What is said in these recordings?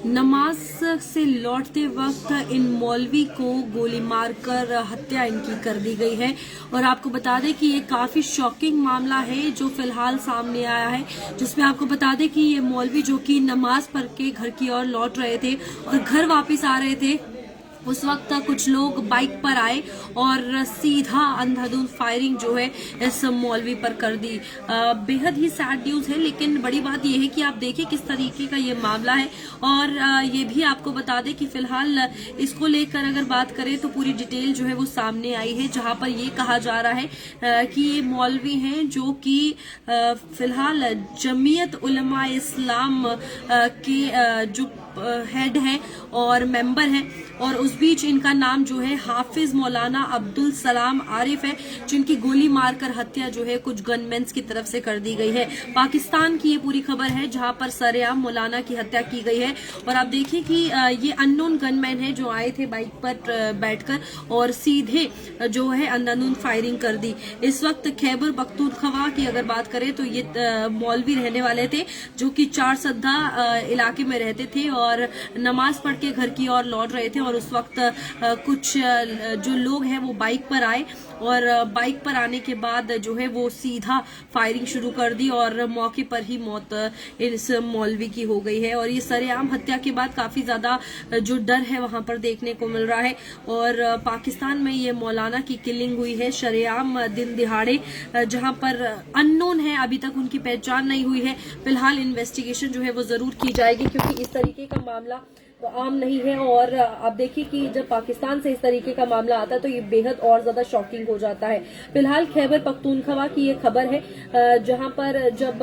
नमाज से लौटते वक्त इन मौलवी को गोली मारकर हत्या इनकी कर दी गई है। और आपको बता दें कि ये काफी शॉकिंग मामला है जो फिलहाल सामने आया है, जिसमें आपको बता दें कि ये मौलवी जो कि नमाज पढ़ के घर की ओर लौट रहे थे और घर वापस आ रहे थे, उस वक्त कुछ लोग बाइक पर आए और सीधा अंधाधुंध फायरिंग जो है इस मौलवी पर कर दी। बेहद ही सैड न्यूज है, लेकिन बड़ी बात यह है कि आप देखिए किस तरीके का ये मामला है। और ये भी आपको बता दें कि फिलहाल इसको लेकर अगर बात करें तो पूरी डिटेल जो है वो सामने आई है, जहां पर ये कहा जा रहा है कि ये मौलवी हैं जो कि फिलहाल जमीयत उलमा इस्लाम के जो हेड हैं और मेंबर हैं, और उस बीच इनका नाम जो है हाफिज मौलाना अब्दुल सलाम आरिफ है, जिनकी गोली मारकर हत्या जो है कुछ गनमैन्स की तरफ से कर दी गई है। पाकिस्तान की ये पूरी खबर है जहां पर सरेआम मौलाना की हत्या की गई है। और आप देखिए कि ये अननोन गनमैन है जो आए थे बाइक पर बैठकर और सीधे जो है अंधाधुंध फायरिंग कर दी। इस वक्त खैबर पख्तूनख्वा की अगर बात करें तो ये मौलवी रहने वाले थे जो कि चार सद्दा इलाके में रहते थे और नमाज पढ़ के घर की ओर लौट रहे थे। और उस वक्त कुछ जो लोग हैं वो बाइक पर आए और बाइक पर आने के बाद जो है वो सीधा फायरिंग शुरू कर दी और मौके पर ही मौत इस मौलवी की हो गई है। और ये सरेआम हत्या के बाद काफी ज्यादा जो डर है वहां पर देखने को मिल रहा है। और पाकिस्तान में ये मौलाना की किलिंग हुई है शरेआम दिन दिहाड़े, जहां पर अननोन है, अभी तक उनकी पहचान नहीं हुई है। फिलहाल इन्वेस्टिगेशन जो है वो जरूर की जाएगी, क्योंकि इस तरीके का मामला तो आम नहीं है। और आप देखिए कि जब पाकिस्तान से इस तरीके का मामला आता है तो ये बेहद और ज्यादा शॉकिंग हो जाता है। फिलहाल खैबर पख्तूनख्वा की ये खबर है, जहां पर जब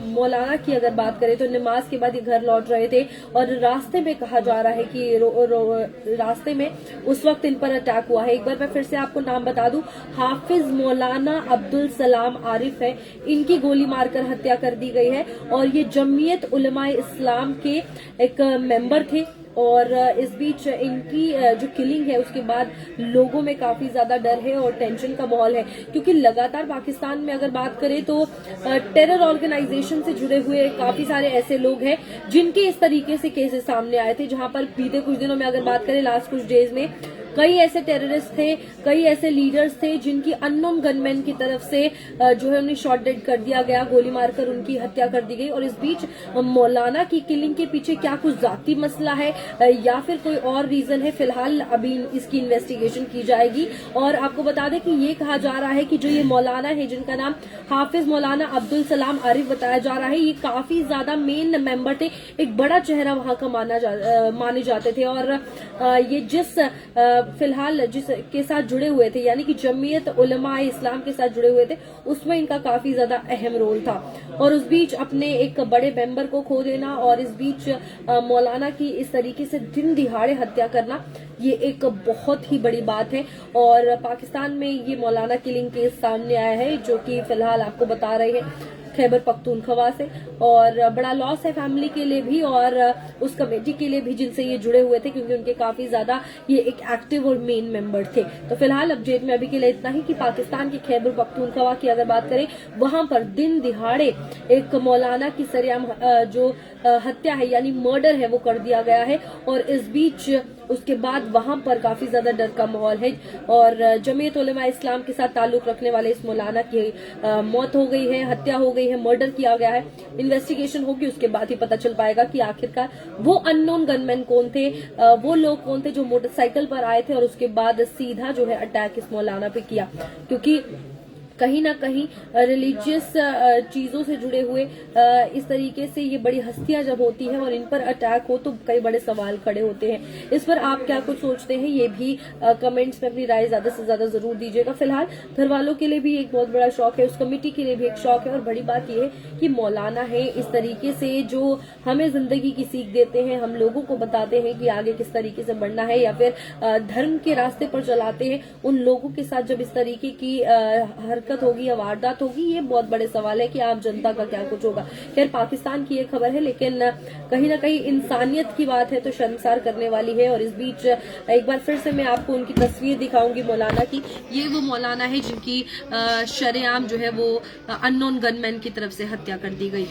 मौलाना की अगर बात करें तो नमाज के बाद ये घर लौट रहे थे और रास्ते में कहा जा रहा है कि रास्ते में उस वक्त इन पर अटैक हुआ है। एक बार मैं फिर से आपको नाम बता दूं, हाफिज मौलाना अब्दुल सलाम आरिफ है, इनकी गोली मारकर हत्या कर दी गई है। और ये जमीयत उलमा इस्लाम के एक मेंबर थे। और इस बीच इनकी जो किलिंग है उसके बाद लोगों में काफी ज्यादा डर है और टेंशन का माहौल है, क्योंकि लगातार पाकिस्तान में अगर बात करें तो टेरर ऑर्गेनाइजेशन से जुड़े हुए काफी सारे ऐसे लोग हैं जिनके इस तरीके से केसेस सामने आए थे। जहां पर बीते कुछ दिनों में अगर बात करें, लास्ट कुछ डेज में कई ऐसे टेररिस्ट थे, कई ऐसे लीडर्स थे जिनकी अननोन गनमैन की तरफ से जो है उन्हें शॉट डेड कर दिया गया, गोली मारकर उनकी हत्या कर दी गई। और इस बीच मौलाना की किलिंग के पीछे क्या कुछ जाती मसला है या फिर कोई और रीजन है, फिलहाल अभी इसकी इन्वेस्टिगेशन की जाएगी। और आपको बता दें कि ये कहा जा रहा है कि जो ये मौलाना है जिनका नाम हाफिज मौलाना अब्दुल सलाम आरिफ बताया जा रहा है, ये काफी ज्यादा मेन मेंबर थे, एक बड़ा चेहरा वहां का माने जाते थे। और ये जिस फिलहाल जिसके साथ जुड़े हुए थे, यानी कि जमीयत उलमा इस्लाम के साथ जुड़े हुए थे, उसमें इनका काफी ज्यादा अहम रोल था। और उस बीच अपने एक बड़े मेंबर को खो देना और इस बीच मौलाना की इस तरीके से दिन दिहाड़े हत्या करना, ये एक बहुत ही बड़ी बात है। और पाकिस्तान में ये मौलाना किलिंग केस सामने आया है जो कि फिलहाल आपको बता रहे हैं खैबर पख्तूनख्वा से। और बड़ा लॉस है फैमिली के लिए भी और उस कमेटी के लिए भी जिनसे ये जुड़े हुए थे, क्योंकि उनके काफी ज्यादा ये एक एक्टिव और मेन मेंबर थे। तो फिलहाल अपडेट में अभी के लिए इतना ही कि पाकिस्तान के खैबर पख्तूनख्वा की अगर बात करें, वहां पर दिन दिहाड़े एक मौलाना की सरेआम जो हत्या है यानी मर्डर है वो कर दिया गया है। और इस बीच उसके बाद वहां पर काफी ज्यादा डर का माहौल है और जमीयत उलमा इस्लाम के साथ ताल्लुक रखने वाले इस मौलाना की मौत हो गई है, हत्या हो गई है, मर्डर किया गया है। इन्वेस्टिगेशन होगी, उसके बाद ही पता चल पाएगा कि आखिरकार वो अननोन गनमैन कौन थे, वो लोग कौन थे जो मोटरसाइकिल पर आए थे और उसके बाद सीधा जो है अटैक इस मौलाना पे किया। क्योंकि कहीं ना कहीं रिलीजियस चीजों से जुड़े हुए इस तरीके से ये बड़ी हस्तियां जब होती हैं और इन पर अटैक हो तो कई बड़े सवाल खड़े होते हैं। इस पर आप क्या कुछ सोचते हैं, ये भी कमेंट्स में अपनी राय ज्यादा से ज्यादा जरूर दीजिएगा। फिलहाल घर वालों के लिए भी एक बहुत बड़ा शौक है, उस कमेटी के लिए भी एक शौक है। और बड़ी बात यह है कि मौलाना है इस तरीके से जो हमें जिंदगी की सीख देते हैं, हम लोगों को बताते हैं कि आगे किस तरीके से बढ़ना है या फिर धर्म के रास्ते पर चलाते हैं, उन लोगों के साथ जब इस तरीके की हरकत होगी या वारदात होगी, ये बहुत बड़े सवाल है कि आम जनता का क्या कुछ होगा। खैर पाकिस्तान की ये खबर है, लेकिन कहीं ना कहीं इंसानियत की बात है तो शर्मसार करने वाली है। और इस बीच एक बार फिर से मैं आपको उनकी तस्वीर दिखाऊंगी मौलाना की। ये वो मौलाना है जिनकी शरेआम जो है वो अननोन गनमैन की तरफ से हत्या कर दी गई।